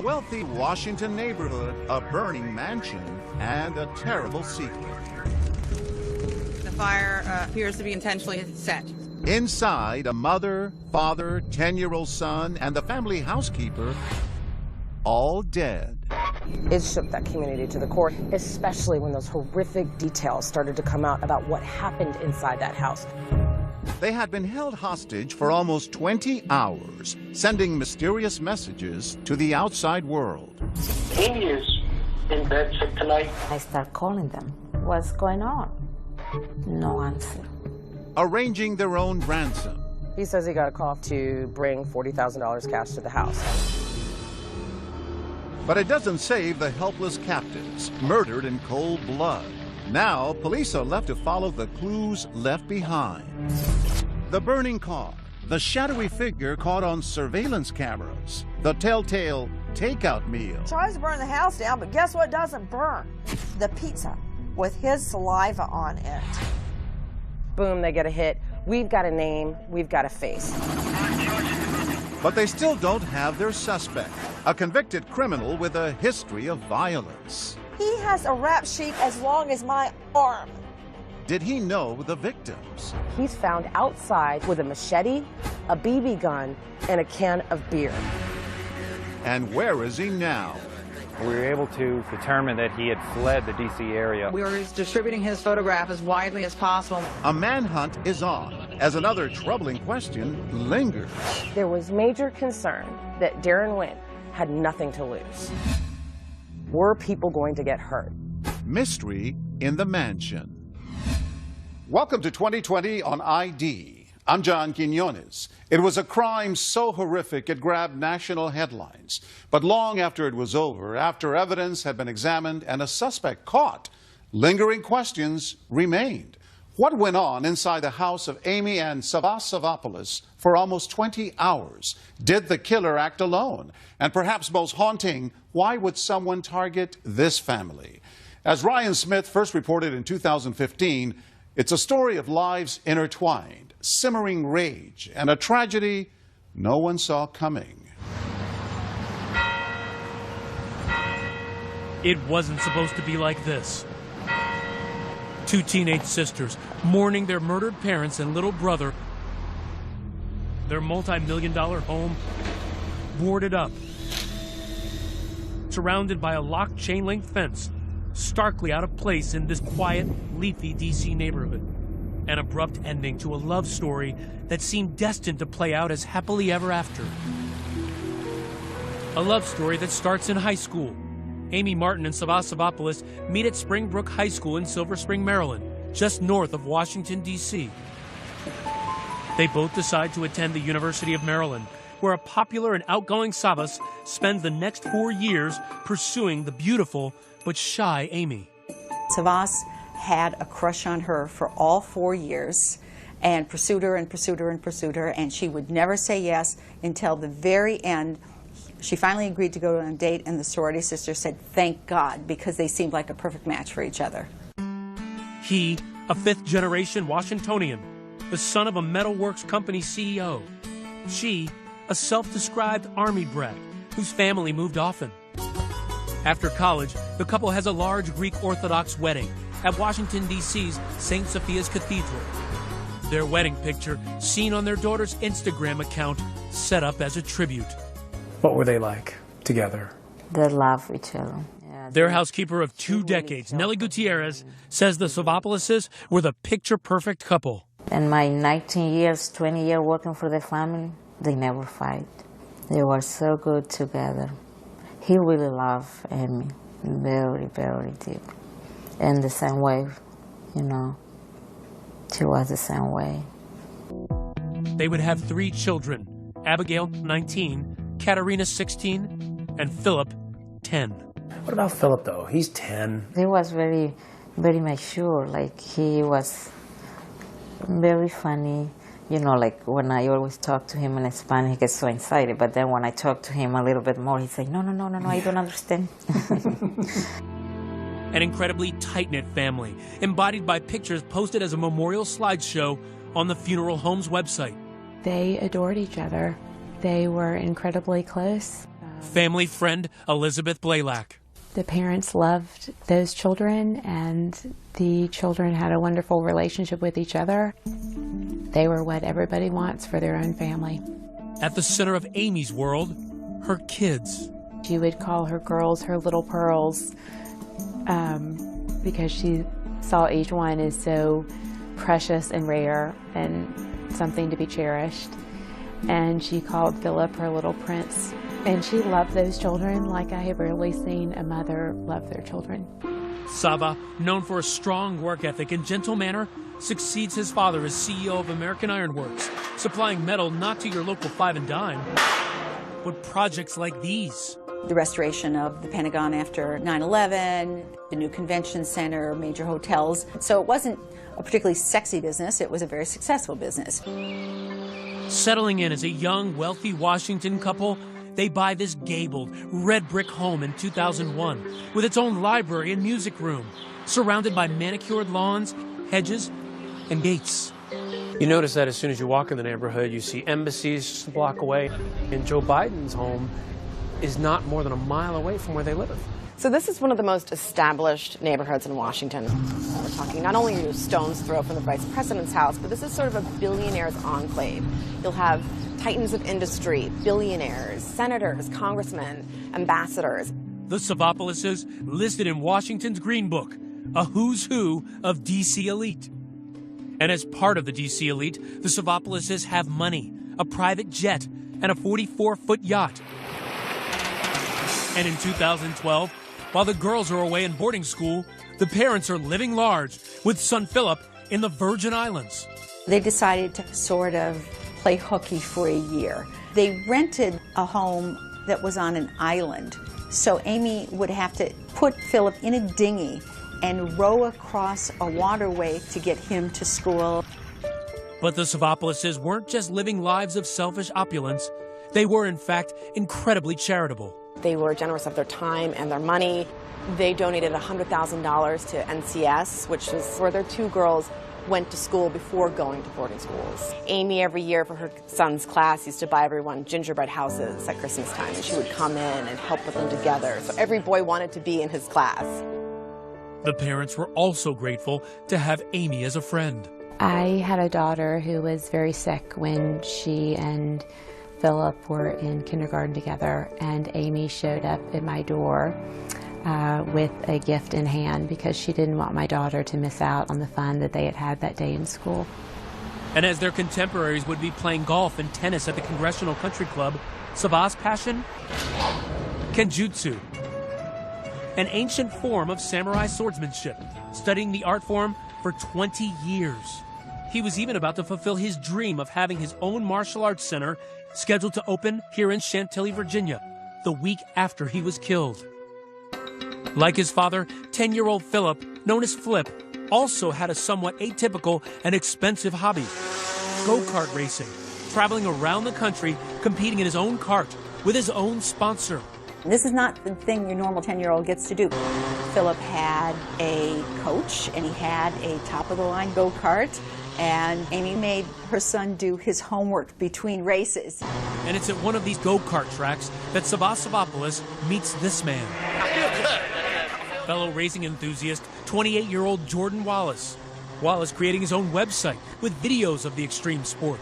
wealthy Washington neighborhood, a burning mansion, and a terrible secret. The fire appears to be intentionally set. Inside, a mother, father, 10-year-old son, and the family housekeeper, all dead. It shook that community to the core, especially when those horrific details started to come out about what happened inside that house. They had been held hostage for almost 20 hours, sending mysterious messages to the outside world. Amy is in bed sick tonight. I start calling them. What's going on? No answer. Arranging their own ransom. He says he got a call to bring $40,000 cash to the house. But it doesn't save the helpless captives, murdered in cold blood. Now, police are left to follow the clues left behind. The burning car, the shadowy figure caught on surveillance cameras, the telltale takeout meal. Tries to burn the house down, but guess what doesn't burn? The pizza with his saliva on it. Boom, they get a hit. We've got a name, we've got a face. But they still don't have their suspect, a convicted criminal with a history of violence. He has a rap sheet as long as my arm. Did he know the victims? He's found outside with a machete, a BB gun, and a can of beer. And where is he now? We were able to determine that he had fled the D.C. area. We were distributing his photograph as widely as possible. A manhunt is on as another troubling question lingers. There was major concern that Darren Wynn had nothing to lose. Were people going to get hurt? Mystery in the mansion. Welcome to 2020 on ID. I'm John Quinones. It was a crime so horrific it grabbed national headlines. But long after it was over, after evidence had been examined and a suspect caught, lingering questions remained. What went on inside the house of Amy Ann Savvopoulos for almost 20 hours? Did the killer act alone? And perhaps most haunting, why would someone target this family? As Ryan Smith first reported in 2015, it's a story of lives intertwined, simmering rage, and a tragedy no one saw coming. It wasn't supposed to be like this. Two teenage sisters mourning their murdered parents and little brother. Their multi-million-dollar home boarded up, surrounded by a locked chain-link fence, starkly out of place in this quiet, leafy D.C. neighborhood. An abrupt ending to a love story that seemed destined to play out as happily ever after. A love story that starts in high school. Amy Martin and Savvopoulos meet at Springbrook High School in Silver Spring, Maryland, just north of Washington, D.C. They both decide to attend the University of Maryland, where a popular and outgoing Savvas spends the next 4 years pursuing the beautiful but shy Amy. Savvas had a crush on her for all 4 years and pursued her and pursued her and pursued her, and she would never say yes until the very end. She finally agreed to go on a date, and the sorority sister said, "Thank God," because they seemed like a perfect match for each other. He, a fifth-generation Washingtonian, the son of a metalworks company CEO. She, a self-described Army brat whose family moved often. After college, the couple has a large Greek Orthodox wedding at Washington, D.C.'s St. Sophia's Cathedral. Their wedding picture, seen on their daughter's Instagram account, set up as a tribute. What were they like together? They love each other. Yeah, Their housekeeper of 2 decades, Nelly Gutierrez, says the Savvopoulos were the picture-perfect couple. In my 19 years, 20 years working for the family, they never fight. They were so good together. He really loved Amy, very, very deep. And the same way, you know, she was the same way. They would have 3 children, Abigail, 19, Katerina, 16, and Philip, 10. What about Philip, though? He's 10. He was very, very mature. Like, he was very funny. You know, like when I always talk to him in Spanish, he gets so excited. But then when I talk to him a little bit more, he's like, no, I don't understand. An incredibly tight-knit family, embodied by pictures posted as a memorial slideshow on the funeral home's website. They adored each other. They were incredibly close. Family friend Elizabeth Blaylock. The parents loved those children, and the children had a wonderful relationship with each other. They were what everybody wants for their own family. At the center of Amy's world, her kids. She would call her girls her little pearls because she saw each one as so precious and rare and something to be cherished. And she called Philip her little prince. And she loved those children like I have rarely seen a mother love their children. Sava, known for a strong work ethic and gentle manner, succeeds his father as CEO of American Iron Works, supplying metal not to your local five and dime, but projects like these. The restoration of the Pentagon after 9/11, the new convention center, major hotels. So it wasn't a particularly sexy business, it was a very successful business. Settling in as a young, wealthy Washington couple, they buy this gabled, red brick home in 2001 with its own library and music room, surrounded by manicured lawns, hedges, and gates. You notice that as soon as you walk in the neighborhood, you see embassies just a block away. And Joe Biden's home is not more than a mile away from where they live. So this is one of the most established neighborhoods in Washington. We're talking not only a stone's throw from the vice president's house, but this is sort of a billionaire's enclave. You'll have titans of industry, billionaires, senators, congressmen, ambassadors. The Savaopoulos listed in Washington's Green Book, a who's who of D.C. elite. And as part of the D.C. elite, the Savaopoulos have money, a private jet, and a 44-foot yacht. And in 2012, while the girls are away in boarding school, the parents are living large with son Philip in the Virgin Islands. They decided to sort of play hooky for a year. They rented a home that was on an island. So Amy would have to put Philip in a dinghy and row across a waterway to get him to school. But the Savaopoulos weren't just living lives of selfish opulence. They were, in fact, incredibly charitable. They were generous of their time and their money. They donated $100,000 to NCS, which is where their two girls went to school before going to boarding schools. Amy, every year for her son's class, used to buy everyone gingerbread houses at Christmas time, and she would come in and help put them together. So every boy wanted to be in his class. The parents were also grateful to have Amy as a friend. I had a daughter who was very sick when she and Philip were in kindergarten together, and Amy showed up at my door with a gift in hand because she didn't want my daughter to miss out on the fun that they had had that day in school. And as their contemporaries would be playing golf and tennis at the Congressional Country Club, Sava's passion? Kenjutsu, an ancient form of samurai swordsmanship, studying the art form for 20 years. He was even about to fulfill his dream of having his own martial arts center scheduled to open here in Chantilly, Virginia, the week after he was killed. Like his father, 10-year-old Philip, known as Flip, also had a somewhat atypical and expensive hobby: go-kart racing, traveling around the country, competing in his own cart with his own sponsor. This is not the thing your normal 10-year-old gets to do. Philip had a coach, and he had a top-of-the-line go-kart, and Amy made her son do his homework between races. And it's at one of these go-kart tracks that Sava Savaopoulos meets this man. Fellow racing enthusiast, 28-year-old Jordan Wallace. Wallace creating his own website with videos of the extreme sport.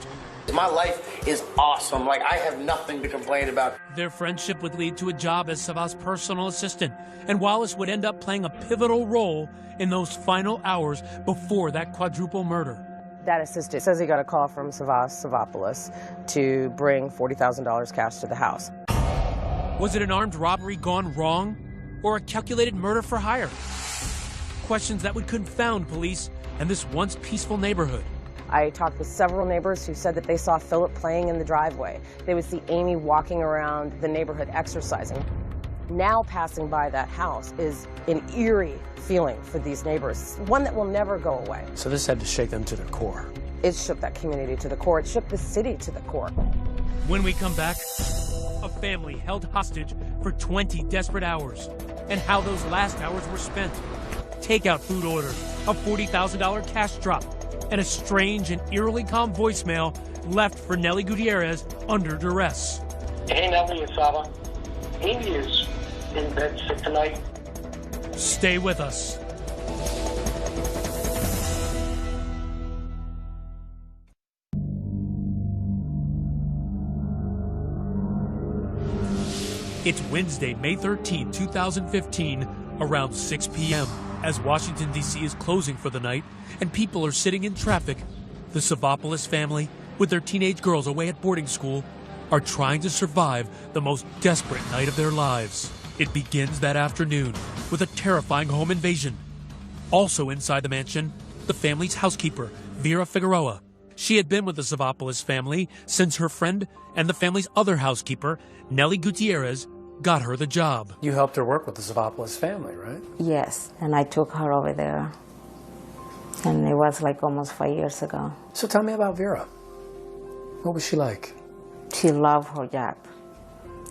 My life is awesome. Like, I have nothing to complain about. Their friendship would lead to a job as Sava's personal assistant, and Wallace would end up playing a pivotal role in those final hours before that quadruple murder. That assistant says he got a call from Sava Savaopoulos to bring $40,000 cash to the house. Was it an armed robbery gone wrong, or a calculated murder for hire? Questions that would confound police and this once peaceful neighborhood. I talked with several neighbors who said that they saw Philip playing in the driveway. They would see Amy walking around the neighborhood exercising. Now passing by that house is an eerie feeling for these neighbors, one that will never go away. So this had to shake them to their core. It shook that community to the core. It shook the city to the core. When we come back, a family held hostage for 20 desperate hours, and how those last hours were spent. Takeout food orders, a $40,000 cash drop, and a strange and eerily calm voicemail left for Nelly Gutierrez under duress. Hey, Nelly, it's Sava. Amy is in bed sick tonight. Stay with us. It's Wednesday, May 13, 2015, around 6 p.m. As Washington, D.C. is closing for the night and people are sitting in traffic, the Savopoulos family, with their teenage girls away at boarding school, are trying to survive the most desperate night of their lives. It begins that afternoon with a terrifying home invasion. Also inside the mansion, the family's housekeeper, Vera Figueroa. She had been with the Savopoulos family since her friend and the family's other housekeeper, Nellie Gutierrez, got her the job. You helped her work with the Savopoulos family, right? Yes, and I took her over there. And it was like almost 5 years ago. So tell me about Vera. What was she like? She loved her job.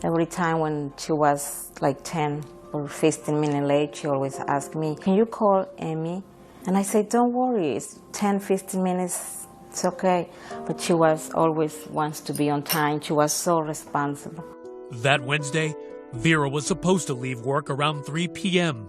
Every time when she was like 10 or 15 minutes late, she always asked me, "Can you call Amy?" And I said, "Don't worry, it's 10, 15 minutes, it's okay." But she was always wants to be on time. She was so responsible. That Wednesday, Vera was supposed to leave work around 3 p.m.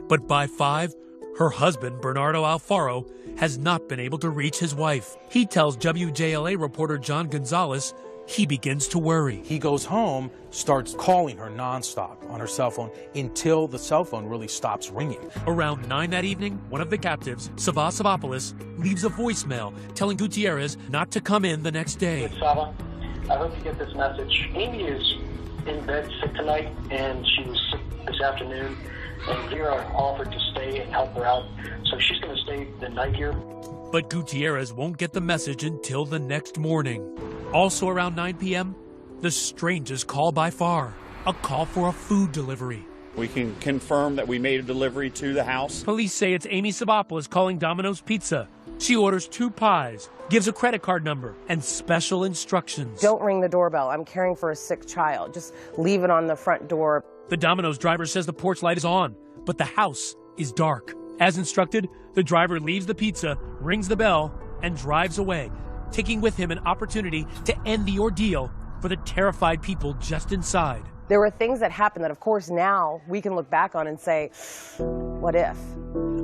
But by 5, her husband, Bernardo Alfaro, has not been able to reach his wife. He tells WJLA reporter John Gonzalez he begins to worry. He goes home, starts calling her nonstop on her cell phone until the cell phone really stops ringing. Around 9 that evening, one of the captives, Sava Savopoulos, leaves a voicemail telling Gutierrez not to come in the next day. Sava, I hope you get this message. Amy is in bed sick tonight, and she was sick this afternoon, and Vera offered to stay and help her out, so she's going to stay the night here. But Gutierrez won't get the message until the next morning. Also around 9 p.m., the strangest call by far, a call for a food delivery. We can confirm that we made a delivery to the house. Police say it's Amy Savopoulos calling Domino's Pizza. She orders 2 pies, gives a credit card number, and special instructions. Don't ring the doorbell. I'm caring for a sick child. Just leave it on the front door. The Domino's driver says the porch light is on, but the house is dark. As instructed, the driver leaves the pizza, rings the bell, and drives away, taking with him an opportunity to end the ordeal for the terrified people just inside. There were things that happened that, of course, now we can look back on and say, what if?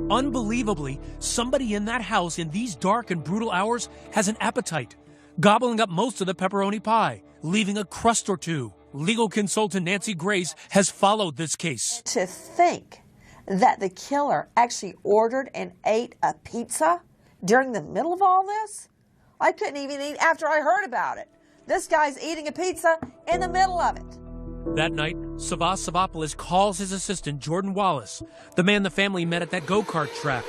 Unbelievably, somebody in that house in these dark and brutal hours has an appetite, gobbling up most of the pepperoni pie, leaving a crust or two. Legal consultant Nancy Grace has followed this case. To think that the killer actually ordered and ate a pizza during the middle of all this? I couldn't even eat after I heard about it. This guy's eating a pizza in the middle of it. That night, Sava Savopoulos calls his assistant, Jordan Wallace, the man the family met at that go-kart track,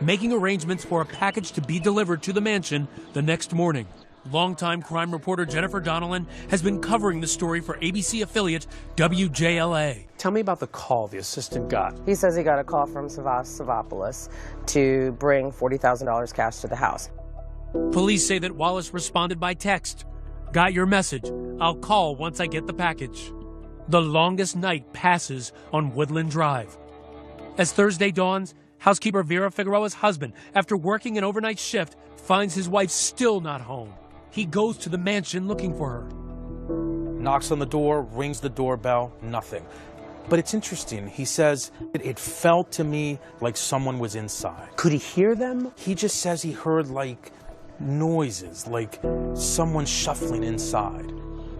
making arrangements for a package to be delivered to the mansion the next morning. Longtime crime reporter Jennifer Donnellan has been covering the story for ABC affiliate WJLA. Tell me about the call the assistant got. He says he got a call from Savopoulos to bring $40,000 cash to the house. Police say that Wallace responded by text. "Got your message. I'll call once I get the package." The longest night passes on Woodland Drive. As Thursday dawns, housekeeper Vera Figueroa's husband, after working an overnight shift, finds his wife still not home. He goes to the mansion looking for her. Knocks on the door, rings the doorbell, nothing. But it's interesting. He says, it felt to me like someone was inside. Could he hear them? He just says he heard like noises, like someone shuffling inside.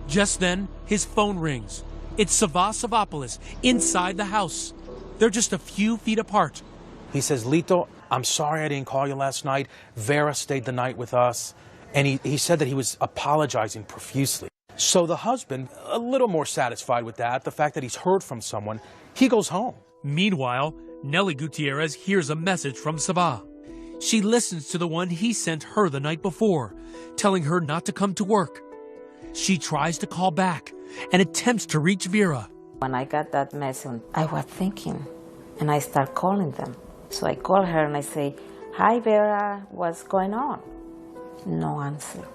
Just then, his phone rings. It's Sava Savopoulos inside the house. They're just a few feet apart. He says, "Lito, I'm sorry I didn't call you last night. Vera stayed the night with us." And he said that he was apologizing profusely. So the husband, a little more satisfied with that, the fact that he's heard from someone, he goes home. Meanwhile, Nellie Gutierrez hears a message from Sava. She listens to the one he sent her the night before, telling her not to come to work. She tries to call back and attempts to reach Vera. When I got that message, I was thinking, and I start calling them. So I call her and I say, "Hi, Vera, what's going on?" No answer.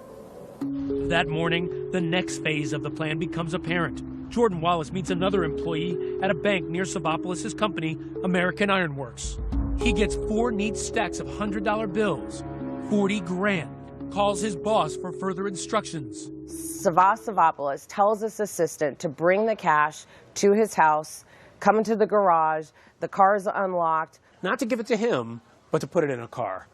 That morning, the next phase of the plan becomes apparent. Jordan Wallace meets another employee at a bank near Savopoulos' company, American Iron Works. He gets 4 neat stacks of $100 bills, 40 grand, calls his boss for further instructions. Savopoulos tells his assistant to bring the cash to his house, come into the garage, the car is unlocked. Not to give it to him, but to put it in a car,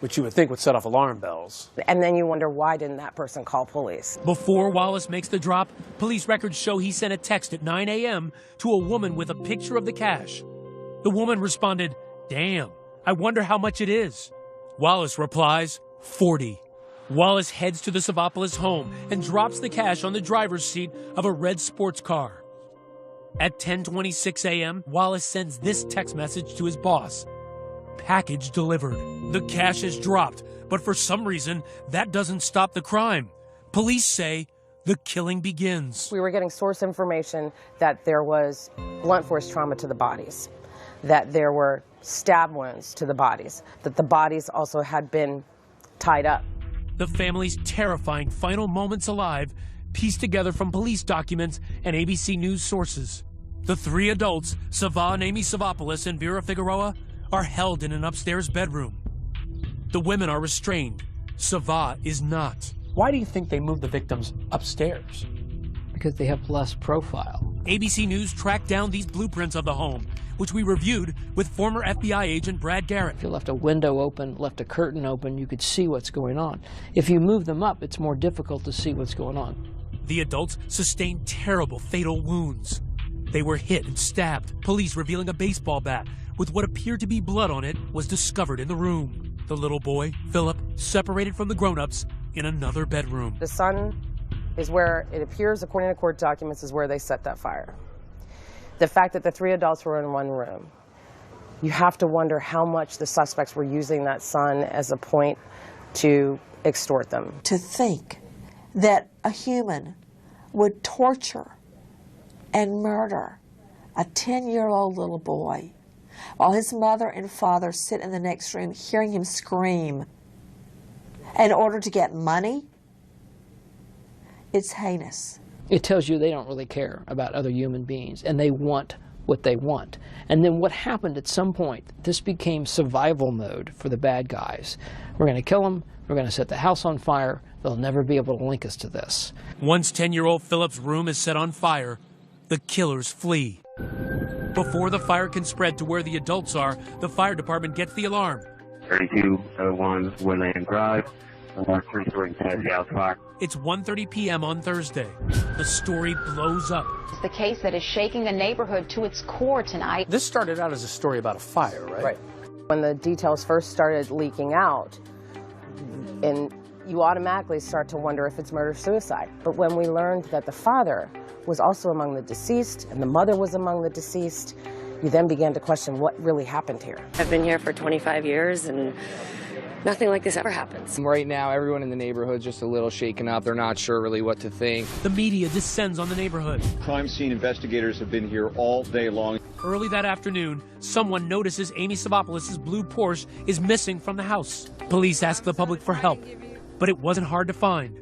which you would think would set off alarm bells. And then you wonder, why didn't that person call police? Before Wallace makes the drop, police records show he sent a text at 9 a.m. to a woman with a picture of the cash. The woman responded, "Damn, I wonder how much it is." Wallace replies, "40." Wallace heads to the Savopoulos home and drops the cash on the driver's seat of a red sports car. At 10:26 a.m., Wallace sends this text message to his boss. "Package delivered. The cash is dropped, but for some reason, that doesn't stop the crime. Police say the killing begins." We were getting source information that there was blunt force trauma to the bodies, that there were stab wounds to the bodies, that the bodies also had been tied up. The family's terrifying final moments alive, pieced together from police documents and ABC News sources. The three adults, Savah and Amy Savopoulos and Vera Figueroa, are held in an upstairs bedroom. The women are restrained. Savah is not. Why do you think they moved the victims upstairs? Because they have less profile. ABC News tracked down these blueprints of the home, which we reviewed with former FBI agent Brad Garrett. If you left a window open, left a curtain open, you could see what's going on. If you move them up, it's more difficult to see what's going on. The adults sustained terrible, fatal wounds. They were hit and stabbed. Police revealing a baseball bat with what appeared to be blood on it was discovered in the room. The little boy, Philip, separated from the grown-ups in another bedroom. The son is where it appears, according to court documents, is where they set that fire. The fact that the three adults were in one room, you have to wonder how much the suspects were using that son as a point to extort them. To think that a human would torture and murder a 10-year-old little boy while his mother and father sit in the next room hearing him scream in order to get money, it's heinous. It tells you they don't really care about other human beings, and they want what they want. And then what happened at some point, this became survival mode for the bad guys. We're going to kill them, we're going to set the house on fire, they'll never be able to link us to this. Once 10-year-old Philip's room is set on fire, the killers flee. Before the fire can spread to where the adults are, the fire department gets the alarm. 3201 Woodland Drive, three-story detached house fire. It's 1:30 p.m. on Thursday. The story blows up. It's the case that is shaking the neighborhood to its core tonight. This started out as a story about a fire, right? Right. When the details first started leaking out, and you automatically start to wonder if it's murder-suicide. But when we learned that the father was also among the deceased and the mother was among the deceased, you then began to question what really happened here. I've been here for 25 years and nothing like this ever happens. Right now, everyone in the neighborhood's just a little shaken up. They're not sure really what to think. The media descends on the neighborhood. Crime scene investigators have been here all day long. Early that afternoon, someone notices Amy Savopoulos' blue Porsche is missing from the house. Police ask the public for help, but it wasn't hard to find.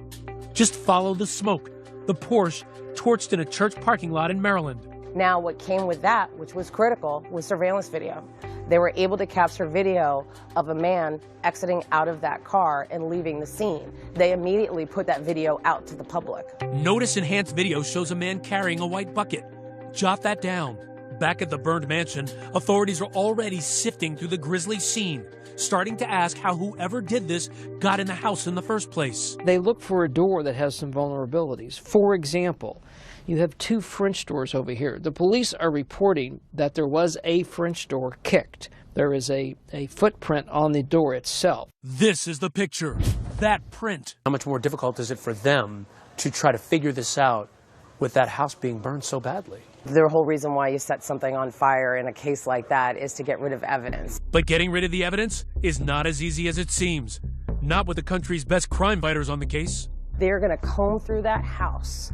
Just follow the smoke. The Porsche torched in a church parking lot in Maryland. Now, what came with that, which was critical, was surveillance video. They were able to capture video of a man exiting out of that car and leaving the scene. They immediately put that video out to the public. Notice enhanced video shows a man carrying a white bucket. Jot that down. Back at the burned mansion, authorities are already sifting through the grisly scene, starting to ask how whoever did this got in the house in the first place. They look for a door that has some vulnerabilities. For example, you have two French doors over here. The police are reporting that there was a French door kicked. There is a footprint on the door itself. This is the picture. That print. How much more difficult is it for them to try to figure this out with that house being burned so badly? The whole reason why you set something on fire in a case like that is to get rid of evidence. But getting rid of the evidence is not as easy as it seems. Not with the country's best crime fighters on the case. They're going to comb through that house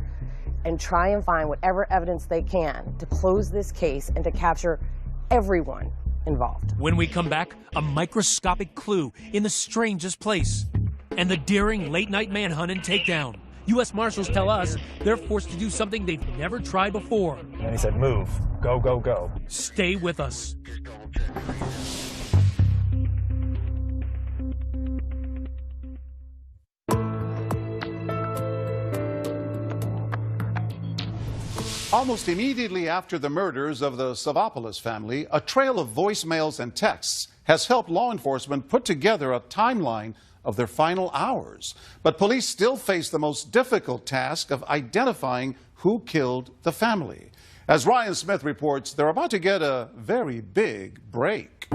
and try and find whatever evidence they can to close this case and to capture everyone involved. When we come back, a microscopic clue in the strangest place. And the daring late-night manhunt and takedown. U.S. Marshals tell us they're forced to do something they've never tried before. And he said, move, go, go, go. Stay with us. Almost immediately after the murders of the Savopoulos family, a trail of voicemails and texts has helped law enforcement put together a timeline of their final hours. But police still face the most difficult task of identifying who killed the family. As Ryan Smith reports, they're about to get a very big break.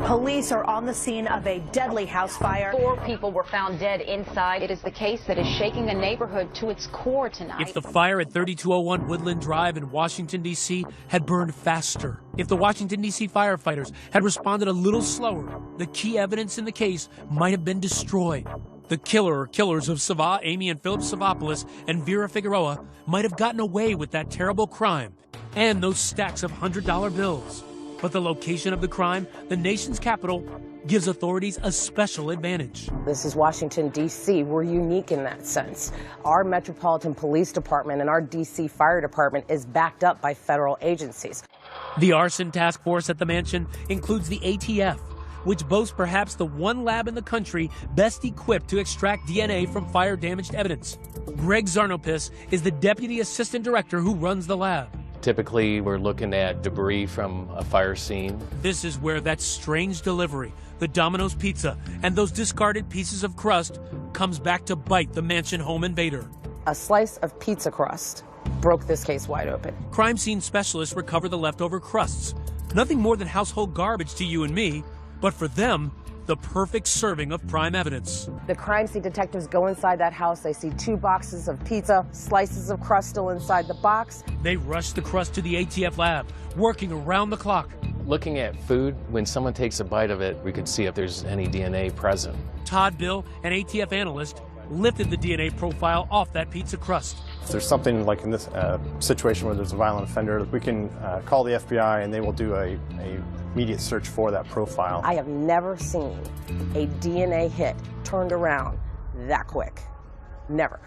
Police are on the scene of a deadly house fire. 4 people were found dead inside. It is the case that is shaking the neighborhood to its core tonight. If the fire at 3201 Woodland Drive in Washington, D.C. had burned faster, if the Washington, D.C. firefighters had responded a little slower, the key evidence in the case might have been destroyed. The killer or killers of Sava, Amy and Philip Savopoulos, and Vera Figueroa might have gotten away with that terrible crime and those stacks of $100 bills. But the location of the crime, the nation's capital, gives authorities a special advantage. This is Washington, D.C. We're unique in that sense. Our Metropolitan Police Department and our D.C. Fire Department is backed up by federal agencies. The arson task force at the mansion includes the ATF, which boasts perhaps the one lab in the country best equipped to extract DNA from fire-damaged evidence. Greg Zarnopis is the deputy assistant director who runs the lab. Typically, we're looking at debris from a fire scene. This is where that strange delivery, the Domino's pizza, and those discarded pieces of crust comes back to bite the mansion home invader. A slice of pizza crust broke this case wide open. Crime scene specialists recover the leftover crusts. Nothing more than household garbage to you and me, but for them, the perfect serving of prime evidence. The crime scene detectives go inside that house. They see 2 boxes of pizza, slices of crust still inside the box. They rush the crust to the ATF lab, working around the clock. Looking at food, when someone takes a bite of it, we could see if there's any DNA present. Todd Bill, an ATF analyst, lifted the DNA profile off that pizza crust. If there's something like in this situation where there's a violent offender, we can call the FBI and they will do a immediate search for that profile. I have never seen a DNA hit turned around that quick. Never.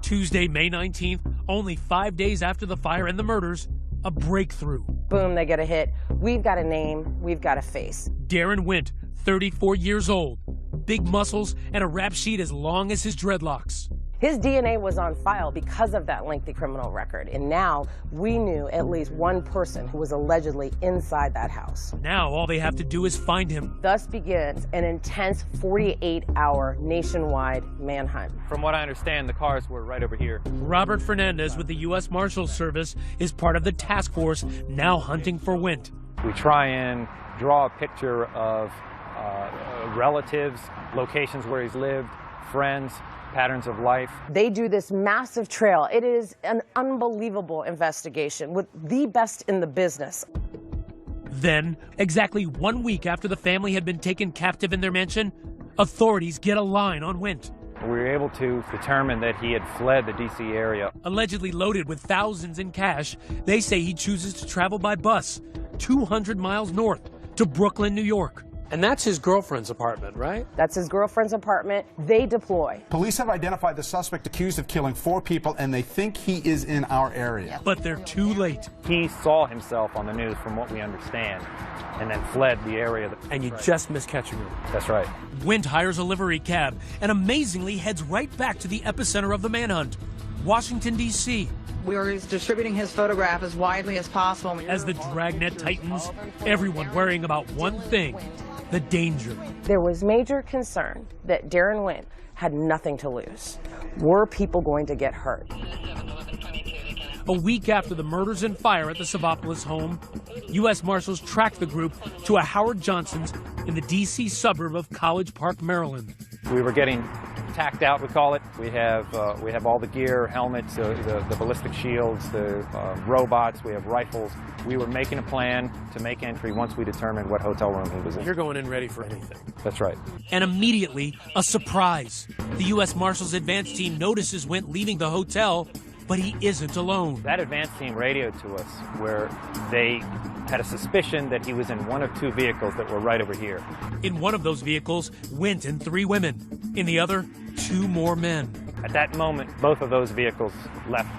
Tuesday, May 19th, only 5 days after the fire and the murders, a breakthrough. Boom, they get a hit. We've got a name, we've got a face. Darren Wint, 34 years old, big muscles and a rap sheet as long as his dreadlocks. His DNA was on file because of that lengthy criminal record, and now we knew at least one person who was allegedly inside that house. Now all they have to do is find him. Thus begins an intense 48-hour nationwide manhunt. From what I understand, the cars were right over here. Robert Fernandez with the U.S. Marshals Service is part of the task force now hunting for Wint. We try and draw a picture of relatives, locations where he's lived, friends, patterns of life. They do this massive trail. It is an unbelievable investigation with the best in the business. Then, exactly 1 week after the family had been taken captive in their mansion, authorities get a line on Wint. We were able to determine that he had fled the D.C. area. Allegedly loaded with thousands in cash, they say he chooses to travel by bus 200 miles north to Brooklyn, New York. And that's his girlfriend's apartment, right? That's his girlfriend's apartment. They deploy. Police have identified the suspect accused of killing 4 people, and they think he is in our area. But they're too late. He saw himself on the news, from what we understand, and then fled the area. And you just missed catching him. That's right. Wint hires a livery cab and amazingly heads right back to the epicenter of the manhunt, Washington, D.C. We are distributing his photograph as widely as possible. As the dragnet tightens, everyone worrying about one thing: the danger. There was major concern that Darren Wint had nothing to lose. Were people going to get hurt? A week after the murders and fire at the Savopoulos home, U.S. Marshals tracked the group to a Howard Johnson's in the D.C. suburb of College Park, Maryland. We were getting tacked out, we call it. We have all the gear, helmets, the ballistic shields, the robots, we have rifles. We were making a plan to make entry once we determined what hotel room he was in. You're going in ready for anything. That's right. And immediately, a surprise. The U.S. Marshals advance team notices Wint leaving the hotel, but he isn't alone. That advance team radioed to us where they had a suspicion that he was in one of 2 vehicles that were right over here. In one of those vehicles, Wint and 3 women. In the other, 2 more men. At that moment, both of those vehicles left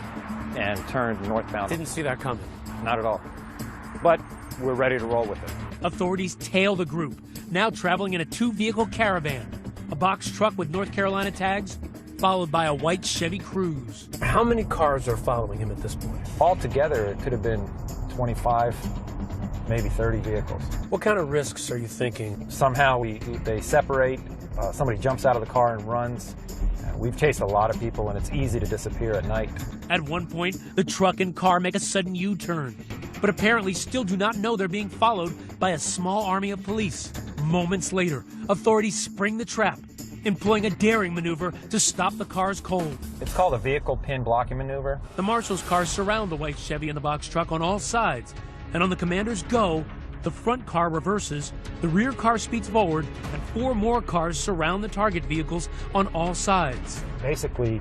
and turned northbound. Didn't see that coming. Not at all. But we're ready to roll with it. Authorities tail the group, now traveling in a 2-vehicle caravan, a box truck with North Carolina tags, followed by a white Chevy Cruze. How many cars are following him at this point? Altogether, it could have been 25, maybe 30 vehicles. What kind of risks are you thinking? Somehow they separate, somebody jumps out of the car and runs. We've chased a lot of people, and it's easy to disappear at night. At one point, the truck and car make a sudden U-turn, but apparently still do not know they're being followed by a small army of police. Moments later, authorities spring the trap, employing a daring maneuver to stop the cars cold. It's called a vehicle pin blocking maneuver. The marshal's cars surround the white Chevy and the box truck on all sides, and on the commander's go, the front car reverses, the rear car speeds forward, and 4 more cars surround the target vehicles on all sides. Basically,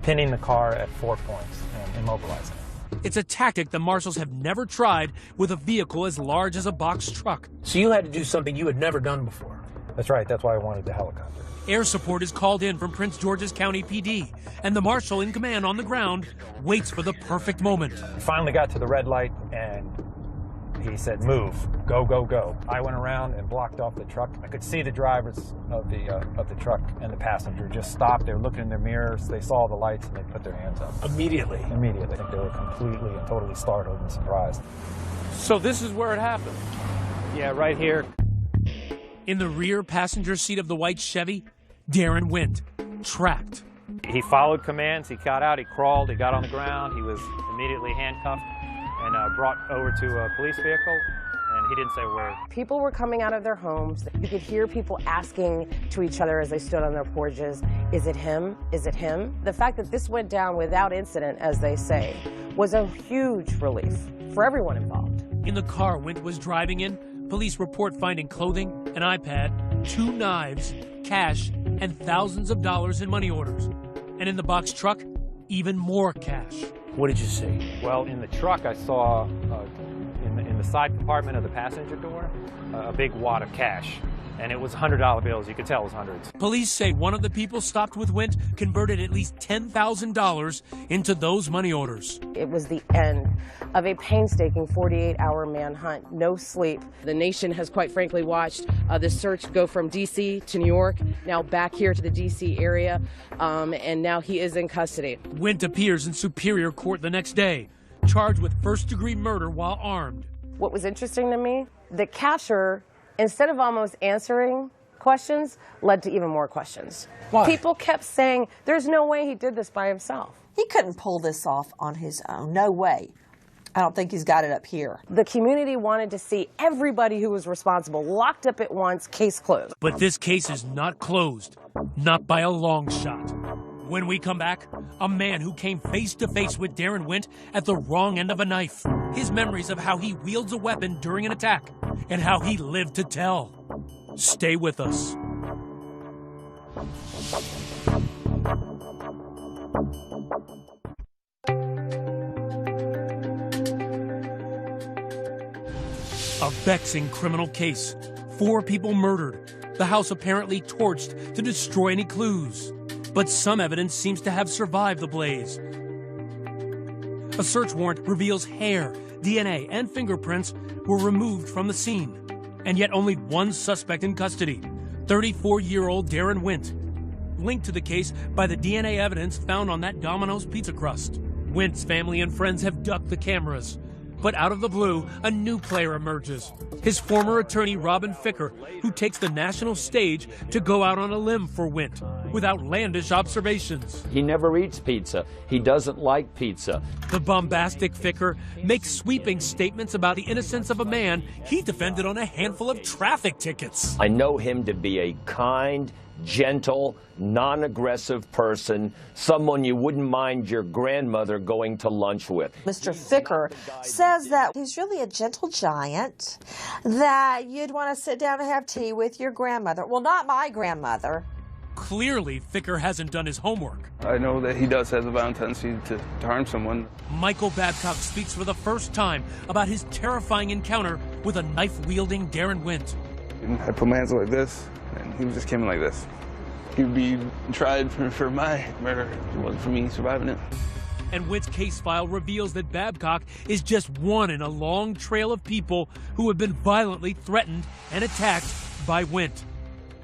pinning the car at 4 points and immobilizing it. It's a tactic the marshals have never tried with a vehicle as large as a box truck. So you had to do something you had never done before. That's right, that's why I wanted the helicopter. Air support is called in from Prince George's County PD, and the marshal in command on the ground waits for the perfect moment. We finally got to the red light, and he said, "Move, go, go, go." I went around and blocked off the truck. I could see the drivers of the truck and the passenger just stopped. They were looking in their mirrors. They saw the lights, and they put their hands up. Immediately? Immediately. I think they were completely and totally startled and surprised. So this is where it happened? Yeah, right here. In the rear passenger seat of the white Chevy, Darren Wint, trapped. He followed commands. He got out. He crawled. He got on the ground. He was immediately handcuffed and brought over to a police vehicle, and he didn't say a word. People were coming out of their homes. You could hear people asking to each other as they stood on their porches, "Is it him? Is it him?" The fact that this went down without incident, as they say, was a huge relief for everyone involved. In the car Wint was driving in, police report finding clothing, an iPad, 2 knives, cash, and thousands of dollars in money orders. And in the box truck, even more cash. What did you see? Well, in the truck, I saw in the side compartment of the passenger door a big wad of cash, and it was $100 bills. You could tell it was hundreds. Police say one of the people stopped with Wint converted at least $10,000 into those money orders. It was the end of a painstaking 48-hour manhunt, no sleep. The nation has quite frankly watched the search go from D.C. to New York, now back here to the D.C. area, and now he is in custody. Wint appears in Superior Court the next day, charged with first-degree murder while armed. What was interesting to me, the capture, instead of almost answering questions, led to even more questions. Why? People kept saying, there's no way he did this by himself. He couldn't pull this off on his own. No way. I don't think he's got it up here. The community wanted to see everybody who was responsible locked up at once, case closed. But this case is not closed, not by a long shot. When we come back, a man who came face to face with Darren Wint at the wrong end of a knife. His memories of how he wields a weapon during an attack and how he lived to tell. Stay with us. A vexing criminal case. 4 people murdered. The house apparently torched to destroy any clues. But some evidence seems to have survived the blaze. A search warrant reveals hair, DNA, and fingerprints were removed from the scene. And yet only one suspect in custody, 34-year-old Darren Wint, linked to the case by the DNA evidence found on that Domino's pizza crust. Wint's family and friends have ducked the cameras. But out of the blue, a new player emerges. His former attorney, Robin Ficker, who takes the national stage to go out on a limb for Wint with outlandish observations. He never eats pizza. He doesn't like pizza. The bombastic Ficker makes sweeping statements about the innocence of a man he defended on a handful of traffic tickets. I know him to be a kind, gentle, non-aggressive person, someone you wouldn't mind your grandmother going to lunch with. Mr. Ficker says that he's really a gentle giant, that you'd want to sit down and have tea with your grandmother. Well, not my grandmother. Clearly, Ficker hasn't done his homework. I know that he does have a violent tendency to harm someone. Michael Babcock speaks for the first time about his terrifying encounter with a knife-wielding Darren Wint. I put my hands like this, and he just came in like this. He would be tried for my murder. It wasn't for me surviving it. And Wint's case file reveals that Babcock is just one in a long trail of people who have been violently threatened and attacked by Wint.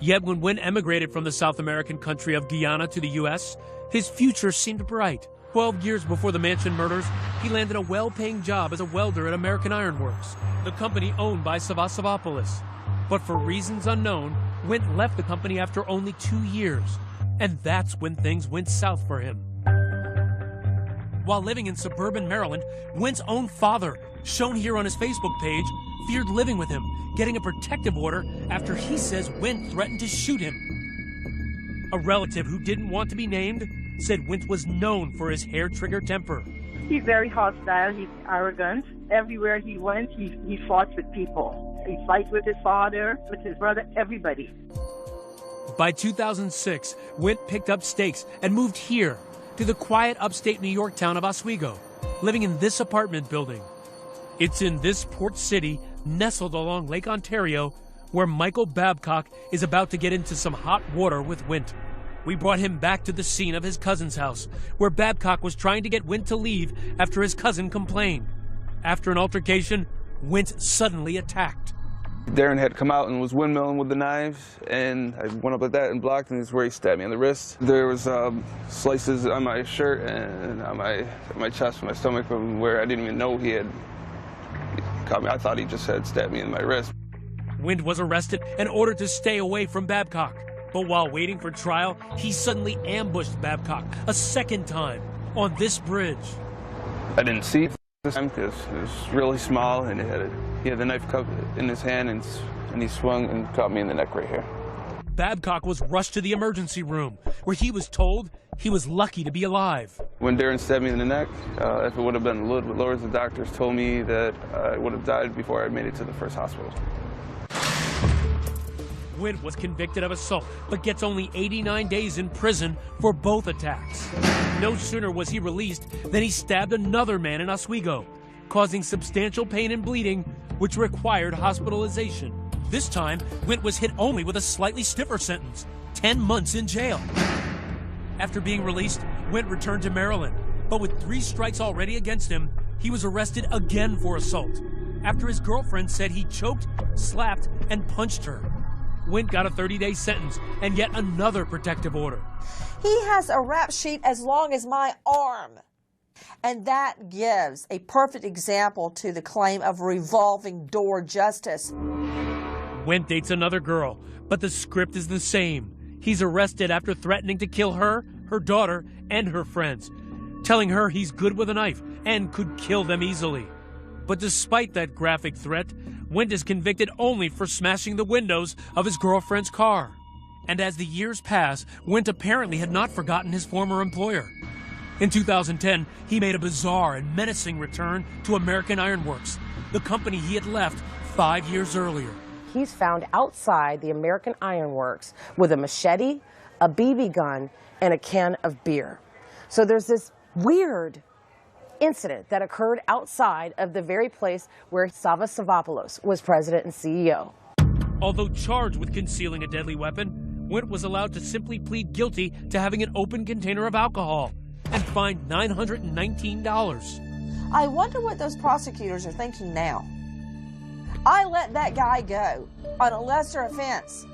Yet when Wint emigrated from the South American country of Guyana to the U.S., His future seemed bright. 12 years before the Mansion murders, he landed a well-paying job as a welder at American Iron Works, the company owned by Savasavopoulos. But for reasons unknown, Wint left the company after only 2 years. And that's when things went south for him. While living in suburban Maryland, Wint's own father, shown here on his Facebook page, feared living with him, getting a protective order after he says Wint threatened to shoot him. A relative who didn't want to be named said Wint was known for his hair-trigger temper. He's very hostile. He's arrogant. Everywhere he went, he fought with people. He fights with his father, with his brother, everybody. By 2006, Wint picked up stakes and moved here to the quiet upstate New York town of Oswego, living in this apartment building. It's in this port city, nestled along Lake Ontario, where Michael Babcock is about to get into some hot water with Wint. We brought him back to the scene of his cousin's house, where Babcock was trying to get Wint to leave after his cousin complained. After an altercation, Wint suddenly attacked. Darren had come out and was windmilling with the knives, and I went up like that and blocked, and this is where he stabbed me on the wrist. There was slices on my shirt and on my chest and my stomach from where I didn't even know he had caught me. I thought he just had stabbed me in my wrist. Wint was arrested and ordered to stay away from Babcock. But while waiting for trial, he suddenly ambushed Babcock a second time on this bridge. I didn't see it this time because it was really small, and he had the knife cup in his hand, and he swung and caught me in the neck right here. Babcock was rushed to the emergency room, where he was told he was lucky to be alive. When Darren stabbed me in the neck, if it would have been a little bit lower, the doctors told me that I would have died before I made it to the first hospital. Wint was convicted of assault, but gets only 89 days in prison for both attacks. No sooner was he released than he stabbed another man in Oswego, causing substantial pain and bleeding, which required hospitalization. This time, Wint was hit only with a slightly stiffer sentence, 10 months in jail. After being released, Wint returned to Maryland, but with 3 strikes already against him, he was arrested again for assault, after his girlfriend said he choked, slapped, and punched her. Wint got a 30-day sentence and yet another protective order. He has a rap sheet as long as my arm. And that gives a perfect example to the claim of revolving door justice. Wint dates another girl, but the script is the same. He's arrested after threatening to kill her, her daughter, and her friends, telling her he's good with a knife and could kill them easily. But despite that graphic threat, Wint is convicted only for smashing the windows of his girlfriend's car. And as the years pass, Wint apparently had not forgotten his former employer. In 2010, he made a bizarre and menacing return to American Iron Works, the company he had left 5 years earlier. He's found outside the American Iron Works with a machete, a BB gun, and a can of beer. So there's this weird incident that occurred outside of the very place where Savasavopoulos was president and CEO. Although charged with concealing a deadly weapon, Wint was allowed to simply plead guilty to having an open container of alcohol and fined $919. I wonder what those prosecutors are thinking now. I let that guy go on a lesser offense.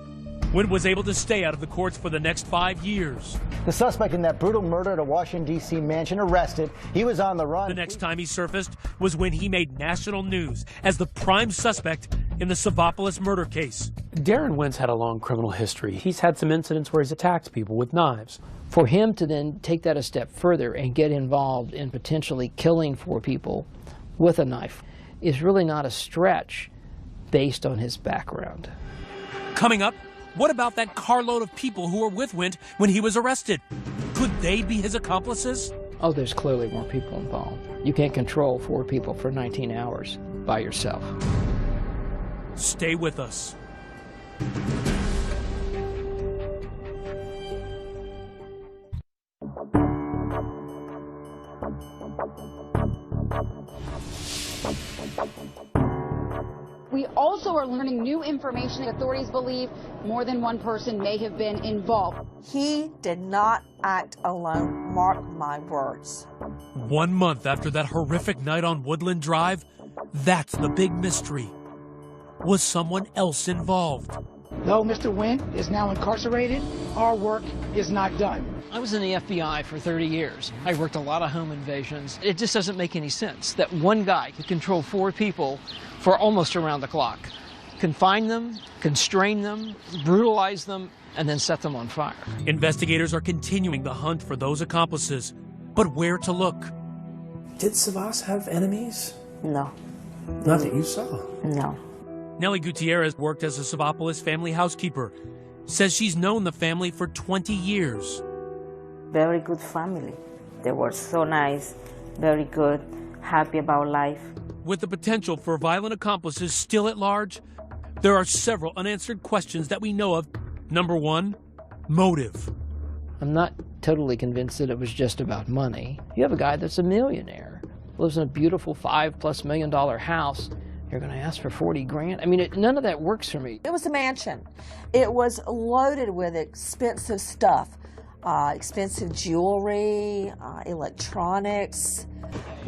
Wint was able to stay out of the courts for the next 5 years. The suspect in that brutal murder at a Washington, D.C. mansion arrested. He was on the run. The next time he surfaced was when he made national news as the prime suspect in the Savopoulos murder case. Darren Wint's had a long criminal history. He's had some incidents where he's attacked people with knives. For him to then take that a step further and get involved in potentially killing 4 people with a knife is really not a stretch based on his background. Coming up, what about that carload of people who were with Wint when he was arrested? Could they be his accomplices? Oh, there's clearly more people involved. You can't control 4 people for 19 hours by yourself. Stay with us. We also are learning new information. Authorities believe more than one person may have been involved. He did not act alone, mark my words. 1 month after that horrific night on Woodland Drive, that's the big mystery. Was someone else involved? Though Mr. Wendt is now incarcerated, our work is not done. I was in the FBI for 30 years. I worked a lot of home invasions. It just doesn't make any sense that one guy could control 4 people for almost around the clock. Confine them, constrain them, brutalize them, and then set them on fire. Investigators are continuing the hunt for those accomplices, but where to look? Did Savas have enemies? No. Not that you saw. No. Nellie Gutierrez worked as a Savapolis family housekeeper. Says she's known the family for 20 years. Very good family. They were so nice, very good, happy about life. With the potential for violent accomplices still at large, there are several unanswered questions that we know of. Number 1, motive. I'm not totally convinced that it was just about money. You have a guy that's a millionaire, lives in a beautiful $5+ million house. You're going to ask for 40 grand? I mean, none of that works for me. It was a mansion. It was loaded with expensive stuff, expensive jewelry, electronics.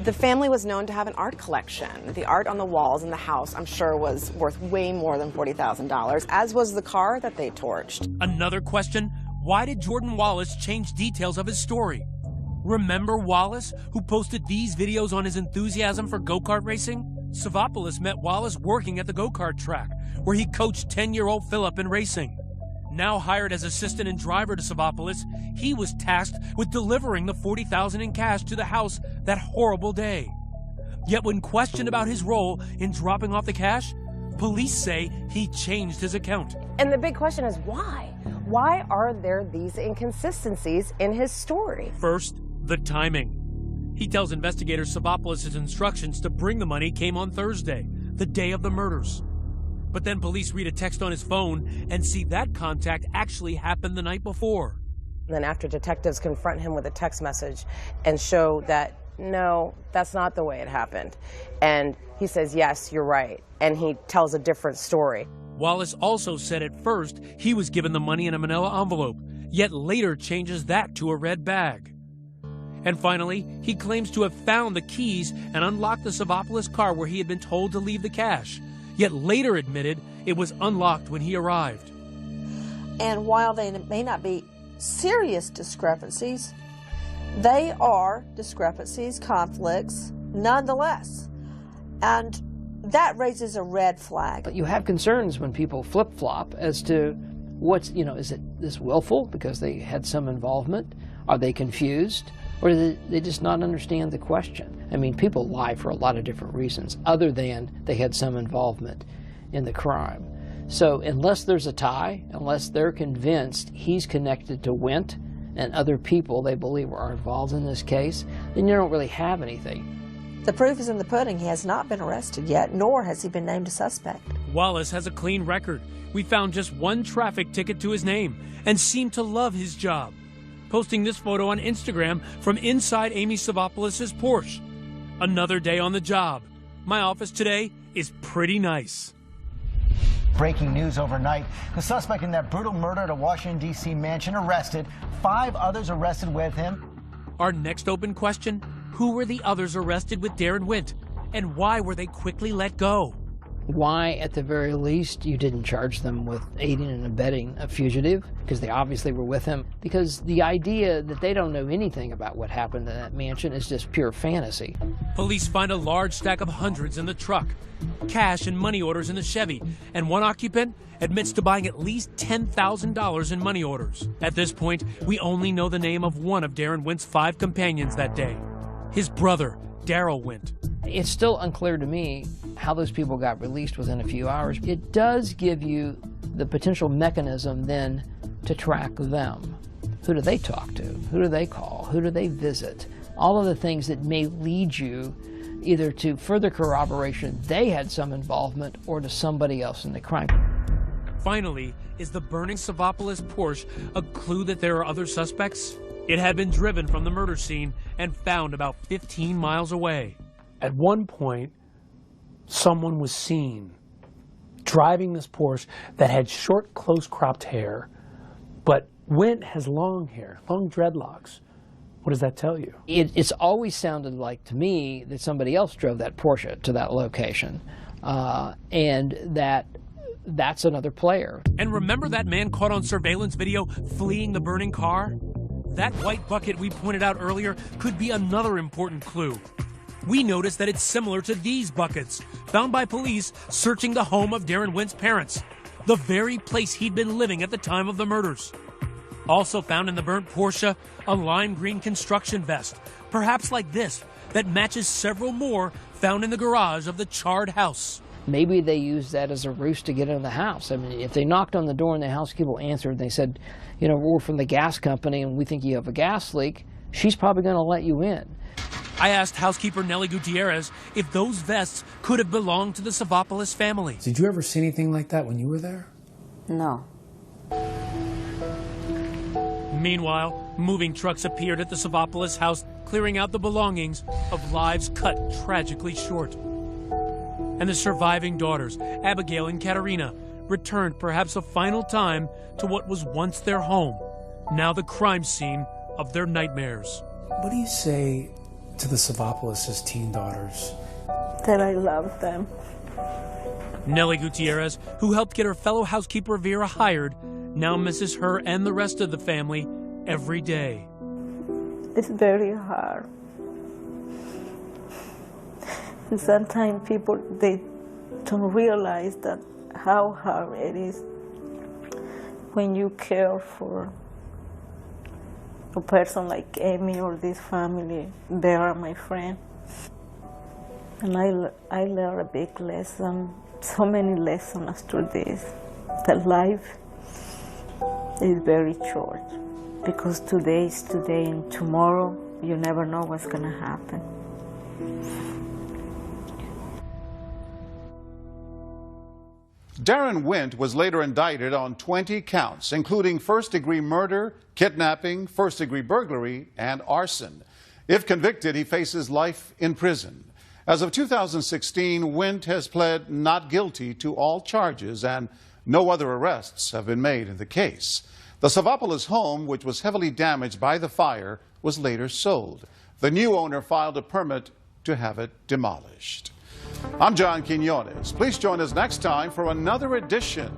The family was known to have an art collection. The art on the walls in the house, I'm sure, was worth way more than $40,000, as was the car that they torched. Another question, why did Jordan Wallace change details of his story? Remember Wallace, who posted these videos on his enthusiasm for go-kart racing? Savapolis met Wallace working at the go-kart track, where he coached 10-year-old Philip in racing. Now hired as assistant and driver to Savapolis, he was tasked with delivering the $40,000 in cash to the house that horrible day. Yet when questioned about his role in dropping off the cash, police say he changed his account. And the big question is why? Why are there these inconsistencies in his story? First, the timing. He tells investigators Savapolis' instructions to bring the money came on Thursday, the day of the murders. But then police read a text on his phone and see that contact actually happened the night before. Then after detectives confront him with a text message and show that, no, that's not the way it happened. And he says, yes, you're right. And he tells a different story. Wallace also said at first he was given the money in a manila envelope, yet later changes that to a red bag. And finally, he claims to have found the keys and unlocked the Savapolis car where he had been told to leave the cash, yet later admitted it was unlocked when he arrived. And while they may not be serious discrepancies, they are discrepancies, conflicts, nonetheless. And that raises a red flag. But you have concerns when people flip-flop as to what's, is it this willful because they had some involvement? Are they confused? Or do they just not understand the question? I mean, people lie for a lot of different reasons, other than they had some involvement in the crime. So unless there's a tie, unless they're convinced he's connected to Wendt and other people they believe are involved in this case, then you don't really have anything. The proof is in the pudding. He has not been arrested yet, nor has he been named a suspect. Wallace has a clean record. We found just one traffic ticket to his name and seemed to love his job, posting this photo on Instagram from inside Amy Savapolis' Porsche. Another day on the job. My office today is pretty nice. Breaking news overnight. The suspect in that brutal murder at a Washington, D.C. mansion arrested. 5 others arrested with him. Our next open question, who were the others arrested with Darren Wendt? And why were they quickly let go? Why, at the very least, you didn't charge them with aiding and abetting a fugitive, because they obviously were with him. Because the idea that they don't know anything about what happened in that mansion is just pure fantasy. Police find a large stack of hundreds in the truck, cash and money orders in the Chevy, and one occupant admits to buying at least $10,000 in money orders. At this point, we only know the name of one of Darren Wendt's 5 companions that day, his brother, Daryl Wendt. It's still unclear to me how those people got released within a few hours. It does give you the potential mechanism then to track them. Who do they talk to? Who do they call? Who do they visit? All of the things that may lead you either to further corroboration they had some involvement or to somebody else in the crime. Finally, is the burning Savapolis Porsche a clue that there are other suspects? It had been driven from the murder scene and found about 15 miles away. At one point, someone was seen driving this Porsche that had short, close-cropped hair, but Wendt has long hair, long dreadlocks. What does that tell you? It's always sounded like to me that somebody else drove that Porsche to that location, and that that's another player. And remember that man caught on surveillance video fleeing the burning car? That white bucket we pointed out earlier could be another important clue. We noticed that it's similar to these buckets, found by police searching the home of Darren Wint's parents, the very place he'd been living at the time of the murders. Also found in the burnt Porsche, a lime green construction vest, perhaps like this, that matches several more found in the garage of the charred house. Maybe they used that as a ruse to get in the house. I mean, if they knocked on the door and the housekeeper answered and they said, you know, we're from the gas company and we think you have a gas leak, she's probably going to let you in. I asked housekeeper Nellie Gutierrez if those vests could have belonged to the Savopoulos family. Did you ever see anything like that when you were there? No. Meanwhile, moving trucks appeared at the Savopoulos house, clearing out the belongings of lives cut tragically short. And the surviving daughters, Abigail and Katerina, returned perhaps a final time to what was once their home, now the crime scene of their nightmares. What do you say to the Savopoulos' teen daughters? That I love them. Nellie Gutierrez, who helped get her fellow housekeeper Vera hired, now misses her and the rest of the family every day. It's very hard. And sometimes people, they don't realize that how hard it is when you care for a person like Amy or this family. They are my friend. And I learned a big lesson, so many lessons after this, that life is very short. Because today is today and tomorrow you never know what's going to happen. Darren Wint was later indicted on 20 counts, including first-degree murder, kidnapping, first-degree burglary, and arson. If convicted, he faces life in prison. As of 2016, Wint has pled not guilty to all charges, and no other arrests have been made in the case. The Savopoulos home, which was heavily damaged by the fire, was later sold. The new owner filed a permit to have it demolished. I'm John Quinones. Please join us next time for another edition